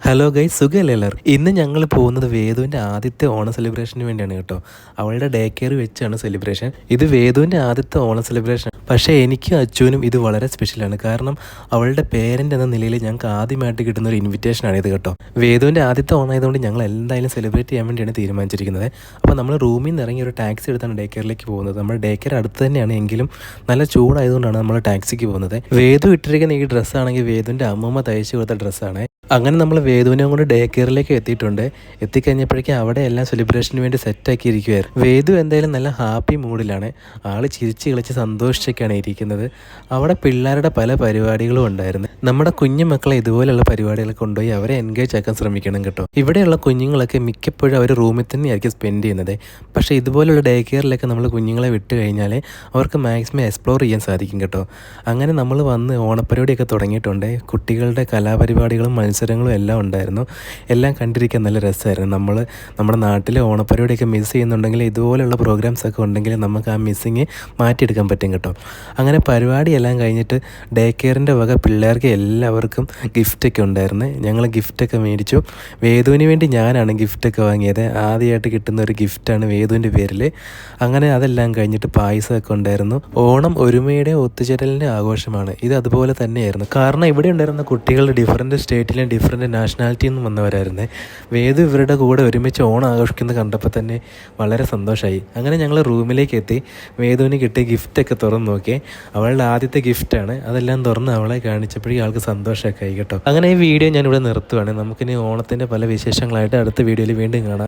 Hello guys, സുഖമല്ലേ എല്ലാവർക്കും? ഇന്ന് ഞങ്ങൾ പോകുന്നത് വേദുവിൻ്റെ ആദ്യത്തെ ഓണം സെലിബ്രേഷന് വേണ്ടിയാണ് കേട്ടോ. അവളുടെ ഡേ കെയർ വെച്ചാണ് സെലിബ്രേഷൻ. ഇത് വേദുവിൻ്റെ ആദ്യത്തെ ഓണം സെലിബ്രേഷൻ. പക്ഷേ എനിക്കും അച്ചുവിനും ഇത് വളരെ സ്പെഷ്യലാണ്. കാരണം അവളുടെ പേരൻ്റ് എന്ന നിലയിൽ ഞങ്ങൾക്ക് ആദ്യമായിട്ട് കിട്ടുന്ന ഒരു ഇൻവിറ്റേഷനാണ് ഇത് കേട്ടോ. വേദുവിൻ്റെ ആദ്യത്തെ ഓണം ആയതുകൊണ്ട് ഞങ്ങൾ എന്തായാലും സെലിബ്രേറ്റ് ചെയ്യാൻ വേണ്ടിയാണ് തീരുമാനിച്ചിരിക്കുന്നത്. അപ്പോൾ നമ്മൾ റൂമിൽ നിന്ന് ഇറങ്ങി ഒരു ടാക്സി എടുത്താണ് ഡേ കെയറിലേക്ക് പോകുന്നത്. നമ്മൾ ഡേ കെയർ അടുത്ത് തന്നെയാണ്, എങ്കിലും നല്ല ചൂടായതുകൊണ്ടാണ് നമ്മൾ ടാക്സിക്ക് പോകുന്നത്. വേദു ഇട്ടിരിക്കുന്ന ഈ ഡ്രസ്സാണെങ്കിൽ വേദുവിൻ്റെ അമ്മൂമ്മ തയ്ച്ചു കൊടുത്ത ഡ്രസ്സാണ്. അങ്ങനെ നമ്മൾ വേദുവിനെ കൊണ്ട് ഡേ കെയറിലേക്ക് എത്തിയിട്ടുണ്ട്. എത്തിക്കഴിഞ്ഞപ്പോഴേക്കും അവിടെ എല്ലാം സെലിബ്രേഷന് വേണ്ടി സെറ്റാക്കി ഇരിക്കുമായിരുന്നു. വേദു എന്തായാലും നല്ല ഹാപ്പി മൂഡിലാണ്. ആള് ചിരിച്ച് കളിച്ച് സന്തോഷിച്ചൊക്കെയാണ് ഇരിക്കുന്നത്. അവിടെ പിള്ളേരുടെ പല പരിപാടികളും ഉണ്ടായിരുന്നു. നമ്മുടെ കുഞ്ഞു മക്കളെ ഇതുപോലെയുള്ള പരിപാടികൾ കൊണ്ടുപോയി അവരെ എൻഗേജ് ആക്കാൻ ശ്രമിക്കണം കേട്ടോ. ഇവിടെയുള്ള കുഞ്ഞുങ്ങളൊക്കെ മിക്കപ്പോഴും അവർ റൂമിൽ തന്നെയായിരിക്കും സ്പെൻഡ് ചെയ്യുന്നത്. പക്ഷേ ഇതുപോലുള്ള ഡേ കെയറിലൊക്കെ നമ്മൾ കുഞ്ഞുങ്ങളെ വിട്ട് കഴിഞ്ഞാൽ അവർക്ക് മാക്സിമം എക്സ്പ്ലോർ ചെയ്യാൻ സാധിക്കും കേട്ടോ. അങ്ങനെ നമ്മൾ വന്ന് ഓണപ്പരിപാടിയൊക്കെ തുടങ്ങിയിട്ടുണ്ട്. കുട്ടികളുടെ കലാപരിപാടികളും മത്സരങ്ങളും എല്ലാം ഉണ്ടായിരുന്നു. എല്ലാം കണ്ടിരിക്കാൻ നല്ല രസമായിരുന്നു. നമ്മുടെ നാട്ടിലെ ഓണപ്പരിപാടിയൊക്കെ മിസ് ചെയ്യുന്നുണ്ടെങ്കിൽ ഇതുപോലെയുള്ള പ്രോഗ്രാംസ് ഒക്കെ ഉണ്ടെങ്കിൽ നമുക്ക് ആ മിസ്സിങ് മാറ്റിയെടുക്കാൻ പറ്റും കേട്ടോ. അങ്ങനെ പരിപാടിയെല്ലാം കഴിഞ്ഞിട്ട് ഡേ കെയറിൻ്റെ വക പിള്ളേർക്ക് എല്ലാവർക്കും ഗിഫ്റ്റൊക്കെ ഉണ്ടായിരുന്നു. ഞങ്ങൾ ഗിഫ്റ്റൊക്കെ മേടിച്ചു. വേദുവിന് വേണ്ടി ഞാനാണ് ഗിഫ്റ്റൊക്കെ വാങ്ങിയത്. ആദ്യമായിട്ട് കിട്ടുന്ന ഒരു ഗിഫ്റ്റാണ് വേദുവിൻ്റെ പേരിൽ. അങ്ങനെ അതെല്ലാം കഴിഞ്ഞിട്ട് പായസമൊക്കെ ഉണ്ടായിരുന്നു. ഓണം ഒരുമയുടെ ഒത്തുചേരലിൻ്റെ ആഘോഷമാണ്. ഇത് അതുപോലെ തന്നെയായിരുന്നു. കാരണം ഇവിടെ ഉണ്ടായിരുന്ന കുട്ടികൾ ഡിഫറൻറ്റ് സ്റ്റേറ്റിലും ഡിഫറൻറ്റ് നാഷണാലിറ്റിയിൽ നിന്നും വന്നവരായിരുന്നു. വേദു ഇവരുടെ കൂടെ ഒരുമിച്ച് ഓണം ആഘോഷിക്കുന്നത് കണ്ടപ്പോൾ തന്നെ വളരെ സന്തോഷമായി. അങ്ങനെ ഞങ്ങൾ റൂമിലേക്ക് എത്തി. വേദുവിന് കിട്ടിയ ഗിഫ്റ്റൊക്കെ തുറന്ന് നോക്കി. അവളുടെ ആദ്യത്തെ ഗിഫ്റ്റാണ്. അതെല്ലാം തുറന്ന് അവളെ കാണിച്ചപ്പോഴേ ആൾക്ക് സന്തോഷമൊക്കെ ആയി കേട്ടോ. അങ്ങനെ ഈ വീഡിയോ ഞാനിവിടെ നിർത്തുവാണ്. നമുക്കിനി ഓണത്തിൻ്റെ പല വിശേഷങ്ങളായിട്ട് അടുത്ത വീഡിയോയിൽ വീണ്ടും കാണാം.